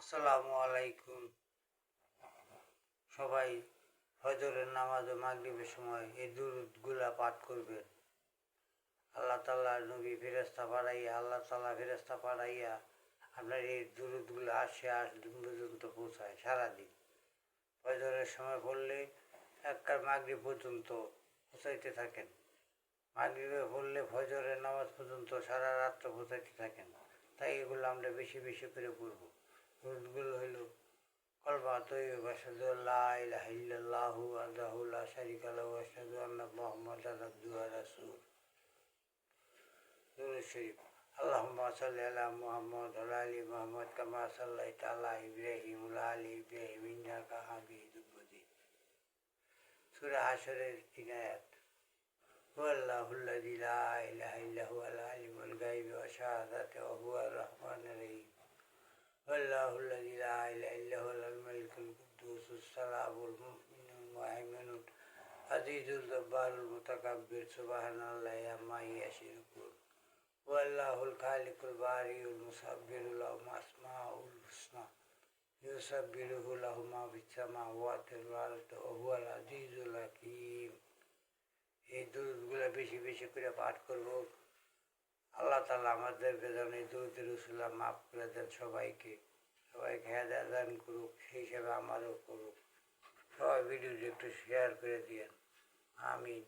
আসসালামু আলাইকুম। সবাই ফজরের নামাজ ও মাগরিবের সময় এই দুরূদগুলা পাঠ করবেন। আল্লাহ তাআলা নবী ফেরেশতা পাঠাইয়া আপনার এই দুরূদগুলো আশ দিন পর্যন্ত পৌঁছায় সারাদিন। ফজরের সময় পড়লে একবার মাগরিব পর্যন্ত পৌঁছাইতে থাকেন। মাগরিবে পড়লে ফজরের নামাজ পর্যন্ত সারা রাত্র পৌঁছাইতে থাকেন। তাই এগুলো আমরা বেশি বেশি করে পড়ব। দুরূদগুলো হইল কলমা তৈয়বা আশহাদু আল্লা ইলাহা ইল্লাল্লাহু ওয়াহদাহু লা শারীকা লাহু ওয়া আশহাদু আন্না মুহাম্মাদান আবদুহু ওয়া রাসূলুহু। দুরূদ শরীফ। আল্লাহুম্মা সাল্লি আলা মুহাম্মাদ ওয়া আলা আলি মুহাম্মাদ কামা সাল্লাইতা আলা ইব্রাহিম ওয়া আলা আলি ইব্রাহিম ইন্নাকা হামিদুম মাজিদ। সূরা হাশরের ৩ আয়াত। হুয়াল্লাহুল্লাযী লা ইলাহা ইল্লা হুয়াল আলিমুল গায়বি ওয়াশ শাহাদাতি ওয়া হুয়ার রাহমানুর রহিম। হুয়াল্লাহুল্লাযী লা ইলাহা ইল্লা হুয়াল মালিকুল কুদ্দুসুস সালামুল মুমিনুল মুহাইমিনুল আজিজুল জব্বারুল মুতাকাব্বির সুবহানাল্লাহি আম্মা ইয়াশরিকুন। হুয়াল্লাহুল খালিকুল বারিউল মুসাব্বিরু লাহুল আসমাউল হুসনা ইউসাব্বিহু লাহু মা ফিস সামাওয়াতি ওয়াল আরদি ওয়া হুয়াল আজিজুল হাকীম। এই দুরূদগুলো বেশি বেশি করে পাঠ করব। আল্লাহ তাআলা আমাদেরকে যেন এই দুরূদের উসিলা মাফ করে দেন। সবাইকে হেদায়েত দান করুক, সেই হিসাবে আমারও করুক। সবাই ভিডিওটি একটু শেয়ার করে দিয়েন। আমিন।